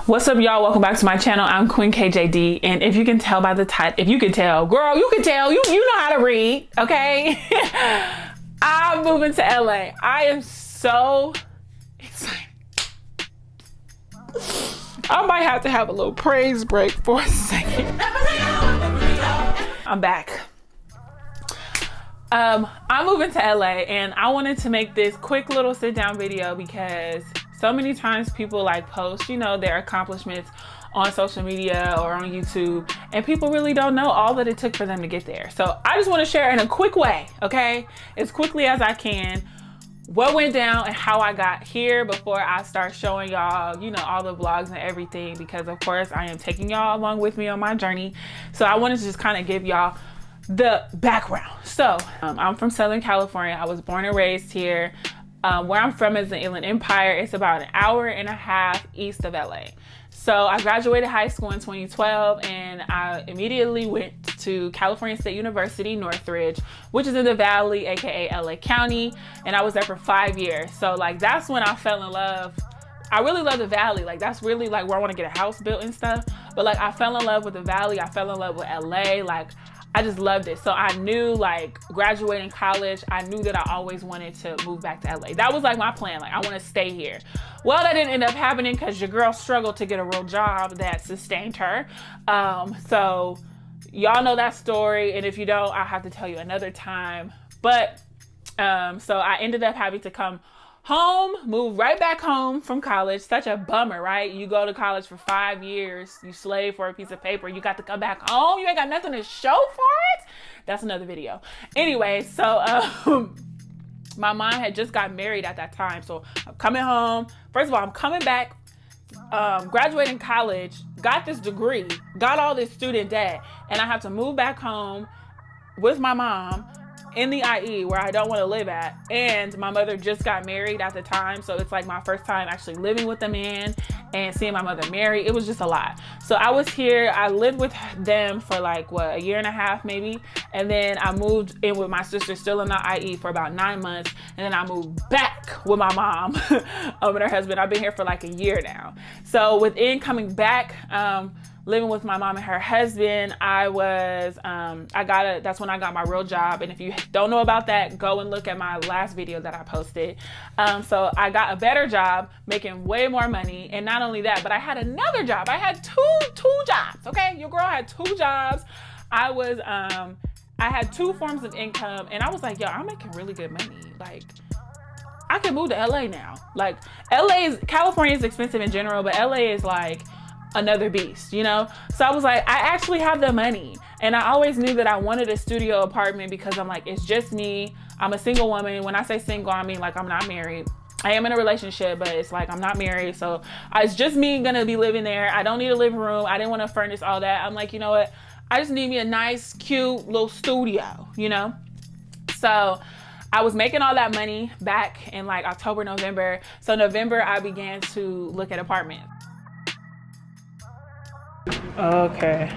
What's up, y'all? Welcome back to my channel. I'm Queen KJD, and if you can tell by the title, if you can tell, girl, you can tell, you know how to read, okay? I'm moving to LA. I am so excited. I might have to have a little praise break for a second. I'm back. I'm moving to LA, and I wanted to make this quick little sit down video because so many times people like post, you know, their accomplishments on social media or on YouTube, and people really don't know all that it took for them to get there. So I just want to share in a quick way, okay, as quickly as I can, what went down and how I got here before I start showing y'all, you know, all the vlogs and everything, because of course I am taking y'all along with me on my journey. So I wanted to just kind of give y'all the background. So I'm from Southern California. I was born and raised here. Where I'm from is the Inland Empire. It's about an hour and a half east of LA. So I graduated high school in 2012, and I immediately went to California State University, Northridge, which is in the Valley, aka LA County, and I was there for 5 years. So like that's when I fell in love. I really love the Valley. Like that's really like where I want to get a house built and stuff. But like I fell in love with the Valley. I fell in love with LA. Like I just loved it. So I knew, like, graduating college, I knew that I always wanted to move back to LA. That was like my plan. Like, I want to stay here. Well, that didn't end up happening because your girl struggled to get a real job that sustained her. So y'all know that story. And if you don't, I'll have to tell you another time. But so I ended up having to come home, move right back home from college. Such a bummer, right? You go to college for 5 years, you slave for a piece of paper, you got to come back home, you ain't got nothing to show for it. That's another video. Anyway, so my mom had just got married at that time. So I'm coming home. First of all, I'm coming back, graduating college, got this degree, got all this student debt, and I have to move back home with my mom in the IE where I don't want to live at. And my mother just got married at the time. So it's like my first time actually living with a man and seeing my mother married. It was just a lot. So I was here, I lived with them for like, what, a year and a half maybe. And then I moved in with my sister still in the IE for about 9 months. And then I moved back with my mom and her husband. I've been here for like a year now. So within coming back, living with my mom and her husband, that's when I got my real job. And if you don't know about that, go and look at my last video that I posted. So I got a better job, making way more money. And not only that, but I had another job. I had two jobs, okay? Your girl had 2 jobs. I had 2 forms of income, and I was like, yo, I'm making really good money. Like, I can move to LA now. Like, California is expensive in general, but LA is like another beast, you know? So I was like, I actually have the money. And I always knew that I wanted a studio apartment because I'm like, it's just me. I'm a single woman. When I say single, I mean like I'm not married. I am in a relationship, but it's like I'm not married. So it's just me gonna be living there. I don't need a living room. I didn't want to furnish all that. I'm like, you know what? I just need me a nice, cute little studio, you know? So I was making all that money back in like October, November. So November, I began to look at apartments. Okay.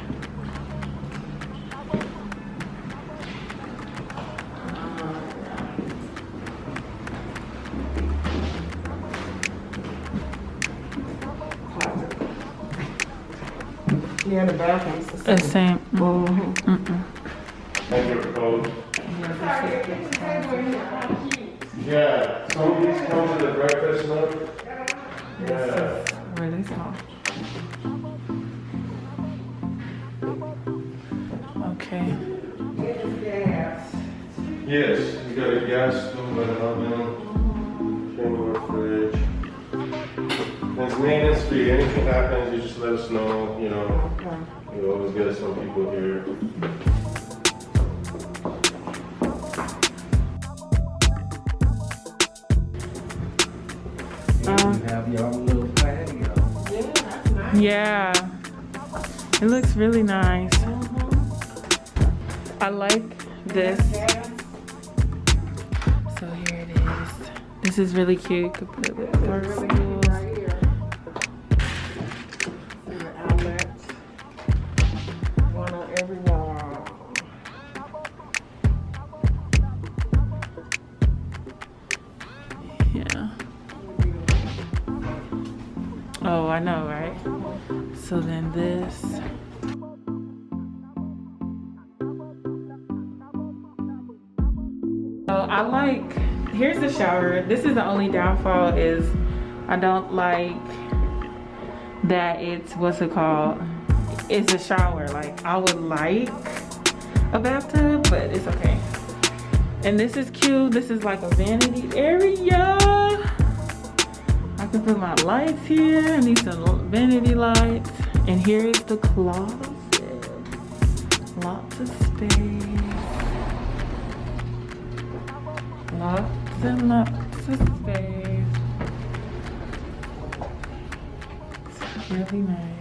Yeah, the bathroom's The same. Yeah, some of these come to the breakfast nook. Yeah. Really small. Okay. Yes, you got a gas stove and an oven, chamber, fridge. It's maintenance free. Anything happens, you just let us know. You know, we always get some people here. You have your own little patio. Yeah, that's nice. Yeah. It looks really nice. I like this. So here it is. This is really cute. You could put it with the Right here. And the outlets. One on every wall. Yeah. Oh, I know, right? So then this. So I like, here's the shower. This is the only downfall is I don't like that it's, what's it called? It's a shower. Like I would like a bathtub, but it's okay. And this is cute. This is like a vanity area. I can put my lights here. I need some vanity lights. And here is the closet. Lots of space. Lots and lots of space. It's really nice.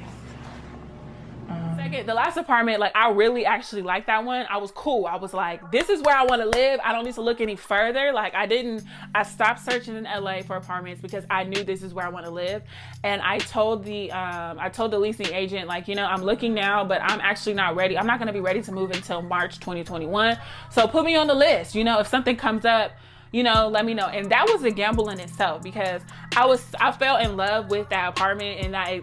The last apartment, like I really actually liked that one. I was cool. I was like, this is where I want to live. I don't need to look any further. Like I stopped searching in LA for apartments because I knew this is where I want to live. And I told the leasing agent, like, you know, I'm looking now, but I'm actually not ready. I'm not going to be ready to move until March 2021. So put me on the list. You know, if something comes up, you know, let me know. And that was a gamble in itself because I fell in love with that apartment and I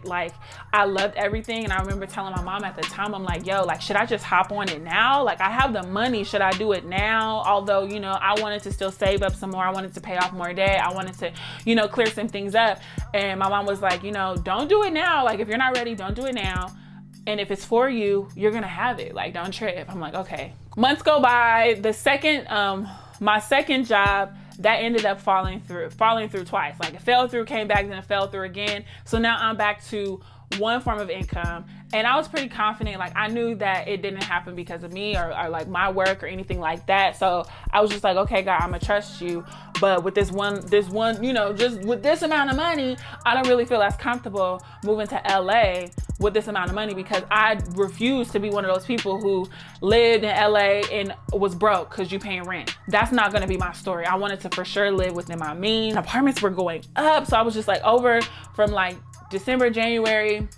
loved everything. And I remember telling my mom at the time, I'm like, yo, like, should I just hop on it now? Like I have the money, should I do it now? Although, you know, I wanted to still save up some more. I wanted to pay off more debt. I wanted to, you know, clear some things up. And my mom was like, you know, don't do it now. Like if you're not ready, don't do it now. And if it's for you, you're gonna have it. Like don't trip. I'm like, okay. Months go by. My second job, that ended up falling through twice. Like it fell through, came back, then it fell through again. So now I'm back to one form of income. And I was pretty confident. Like I knew that it didn't happen because of me or like my work or anything like that. So I was just like, okay, God, I'm gonna trust you. But with this one, you know, just with this amount of money, I don't really feel as comfortable moving to LA with this amount of money because I refuse to be one of those people who lived in LA and was broke because you paying rent. That's not gonna be my story. I wanted to for sure live within my means. Apartments were going up. So I was just like over from like December, January,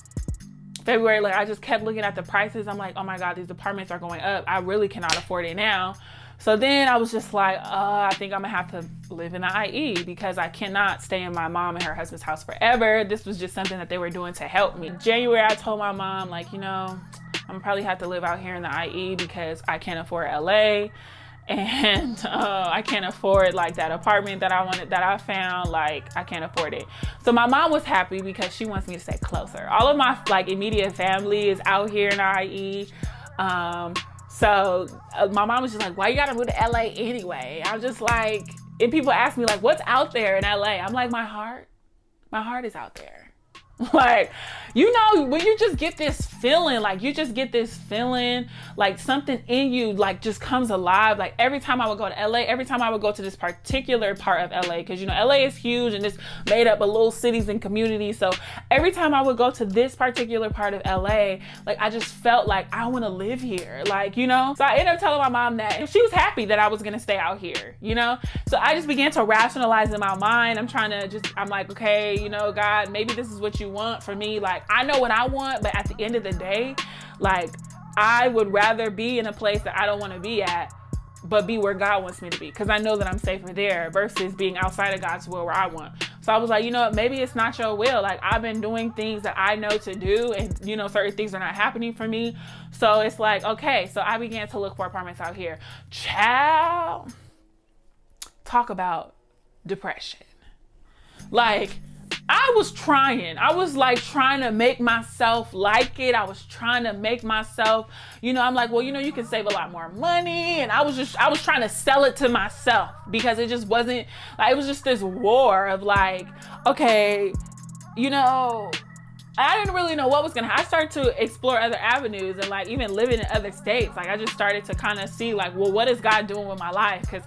February, like I just kept looking at the prices. I'm like, oh my God, these apartments are going up. I really cannot afford it now. So then I was just like, I think I'm gonna have to live in the IE because I cannot stay in my mom and her husband's house forever. This was just something that they were doing to help me. January, I told my mom, like, you know, I'm gonna probably have to live out here in the IE because I can't afford LA. And I can't afford like that apartment that I wanted, that I found. Like I can't afford it. So my mom was happy because she wants me to stay closer. All of my like immediate family is out here in IE. So my mom was just like, why you gotta move to LA anyway? I'm just like, and people ask me like, what's out there in LA? I'm like, my heart is out there. Like, you know, when you just get this feeling, like something in you, like just comes alive. Like every time I would go to LA, every time I would go to this particular part of LA, because, you know, LA is huge and it's made up of little cities and communities. So every time I would go to this particular part of LA, like I just felt like I want to live here, like, you know? So I ended up telling my mom that, and she was happy that I was going to stay out here, you know? So I just began to rationalize in my mind. I'm like, okay, you know, God, maybe this is what you want for me. Like I know what I want, but at the end of the day, like I would rather be in a place that I don't want to be at, but be where God wants me to be, because I know that I'm safer there versus being outside of God's will where I want. So I was like, you know what, maybe it's not your will. Like I've been doing things that I know to do, and you know, certain things are not happening for me. So it's like, okay, so I began to look for apartments out here. Child, talk about depression. Like I was like trying to make myself like it. I was trying to make myself, you know, I'm like, well, you know, you can save a lot more money. And I was trying to sell it to myself because it just wasn't like, it was just this war of like, okay, you know, I didn't really know what was gonna happen. I started to explore other avenues and like even living in other states. Like I just started to kind of see like, well, what is God doing with my life? Because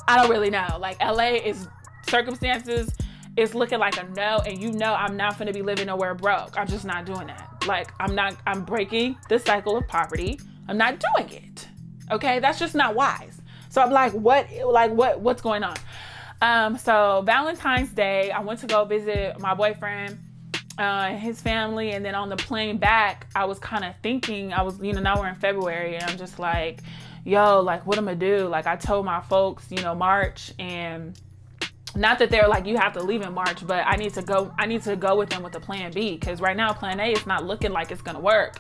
I don't really know. Like LA is circumstances. It's looking like a no, and you know I'm not gonna be living nowhere broke. I'm just not doing that. Like I'm breaking the cycle of poverty. I'm not doing it. Okay, that's just not wise. So I'm like, what's going on? So Valentine's Day, I went to go visit my boyfriend, his family, and then on the plane back, I was kind of thinking, now we're in February, and I'm just like, yo, like what am I gonna do? Like I told my folks, you know, March, and Not that they're like, you have to leave in March, but I need to go with them with a plan B, because right now plan A is not looking like it's gonna work.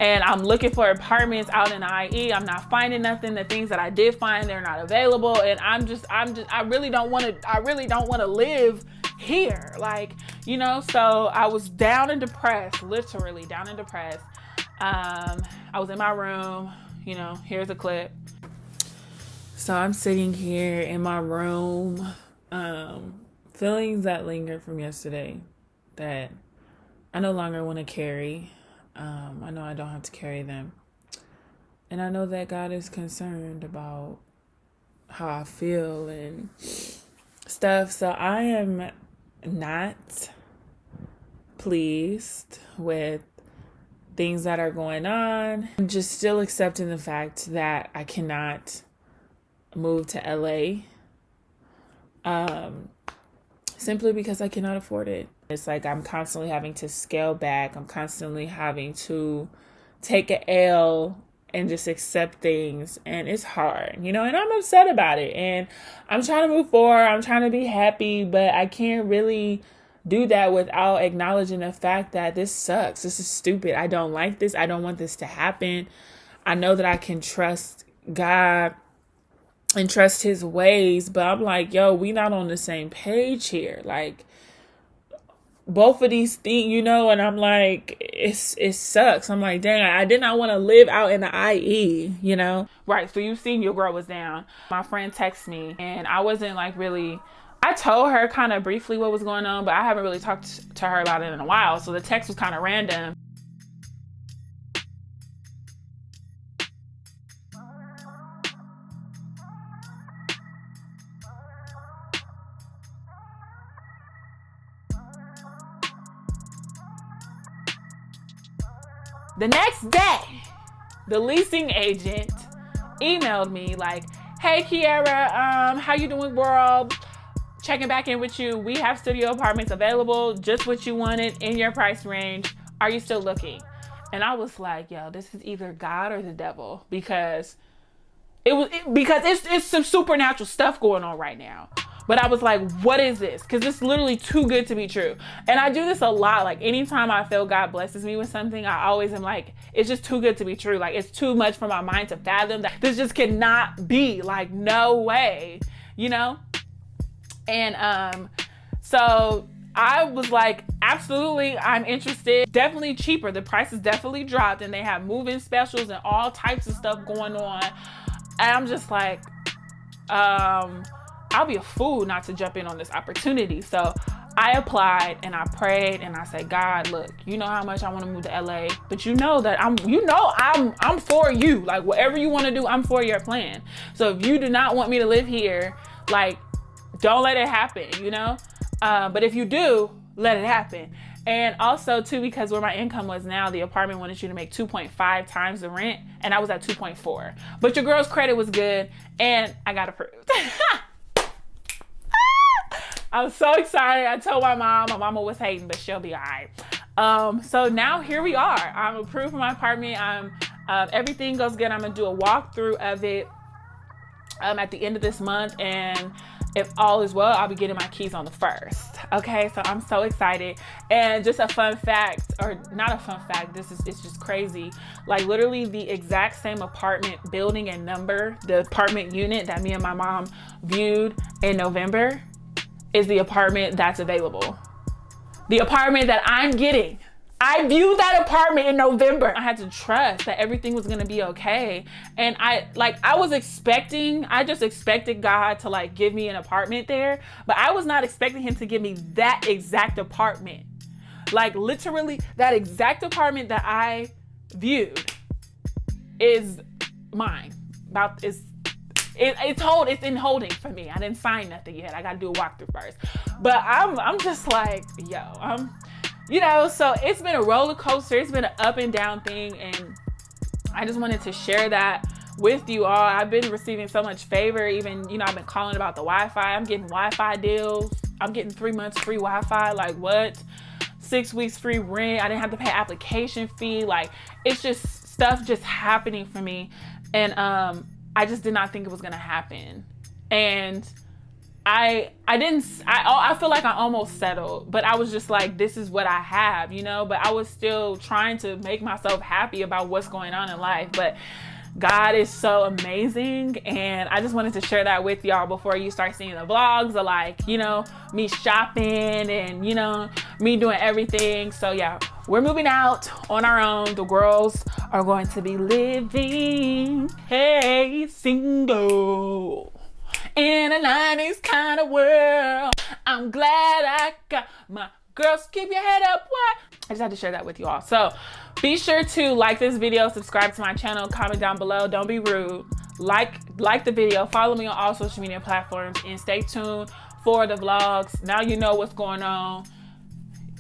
And I'm looking for apartments out in the IE. I'm not finding nothing. The things that I did find, they're not available. And I really don't want to live here. Like, you know, so I was down and depressed, literally down and depressed. I was in my room, you know, here's a clip. So I'm sitting here in my room, feelings that linger from yesterday that I no longer want to carry. I know I don't have to carry them. And I know that God is concerned about how I feel and stuff. So I am not pleased with things that are going on. I'm just still accepting the fact that I cannot move to LA. Simply because I cannot afford it. It's like I'm constantly having to scale back. I'm constantly having to take an L and just accept things. And it's hard, you know, and I'm upset about it. And I'm trying to move forward. I'm trying to be happy, but I can't really do that without acknowledging the fact that this sucks. This is stupid. I don't like this. I don't want this to happen. I know that I can trust God and trust his ways, but I'm like, yo, we not on the same page here. Like, both of these things, you know, and I'm like, it sucks. I'm like, dang, I did not want to live out in the IE, you know? Right, so you've seen your girl was down. My friend texted me, and I wasn't like really, I told her kind of briefly what was going on, but I haven't really talked to her about it in a while, so the text was kind of random. The next day, the leasing agent emailed me like, hey, Kiara, how you doing, world? Checking back in with you. We have studio apartments available, just what you wanted in your price range. Are you still looking? And I was like, yo, this is either God or the devil, because it's some supernatural stuff going on right now. But I was like, what is this? Because it's literally too good to be true. And I do this a lot. Like, anytime I feel God blesses me with something, I always am like, it's just too good to be true. Like, it's too much for my mind to fathom. That this just cannot be. Like, no way, you know? And so I was like, absolutely, I'm interested. Definitely cheaper. The prices definitely dropped, and they have move-in specials and all types of stuff going on. And I'm just like, I'll be a fool not to jump in on this opportunity. So I applied and I prayed and I said, God, look, you know how much I want to move to LA, but you know that I'm for you. Like, whatever you want to do, I'm for your plan. So if you do not want me to live here, like, don't let it happen, you know? But if you do, let it happen. And also too, because where my income was now, the apartment wanted you to make 2.5 times the rent, and I was at 2.4. But your girl's credit was good and I got approved. I was so excited. I told my mama was hating, but she'll be all right. So now here we are. I'm approved for my apartment. Everything goes good. I'm gonna do a walkthrough of it at the end of this month, and if all is well, I'll be getting my keys on the 1st. Okay, so I'm so excited. And just a fun fact, or not a fun fact, it's just crazy. Like, literally the exact same apartment building and number, the apartment unit that me and my mom viewed in November, is the apartment that's available. The apartment that I'm getting. I viewed that apartment in November. I had to trust that everything was gonna be okay. And I just expected God to like give me an apartment there, but I was not expecting him to give me that exact apartment. Like, literally that exact apartment that I viewed is mine. It's in holding for me. I didn't sign nothing yet. I gotta do a walkthrough first. But I'm just like, yo, you know, so it's been a roller coaster. It's been an up and down thing. And I just wanted to share that with you all. I've been receiving so much favor. Even, you know, I've been calling about the Wi-Fi. I'm getting Wi-Fi deals. I'm getting 3 months free Wi-Fi. Like, what? 6 weeks free rent. I didn't have to pay application fee. Like, it's just stuff just happening for me. And I just did not think it was gonna happen. And I feel like I almost settled, but I was just like, this is what I have, you know, but I was still trying to make myself happy about what's going on in life. But God is so amazing, and I just wanted to share that with y'all before you start seeing the vlogs of, like, you know, me shopping and, you know, me doing everything. So yeah, we're moving out on our own. The girls are going to be living, hey, single in a 90s kind of world. I'm glad I got my girls. Keep your head up. What? I just had to share that with you all. So be sure to like this video, subscribe to my channel, comment down below. Don't be rude. Like the video, follow me on all social media platforms, and stay tuned for the vlogs. Now you know what's going on.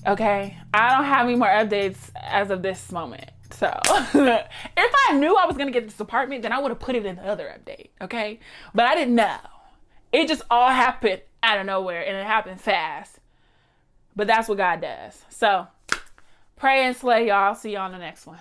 Okay, I don't have any more updates as of this moment. So if I knew I was gonna get this apartment, then I would have put it in the other update. Okay, but I didn't know. It just all happened out of nowhere, and it happened fast. But that's what God does. So pray and slay, y'all. See y'all on the next one.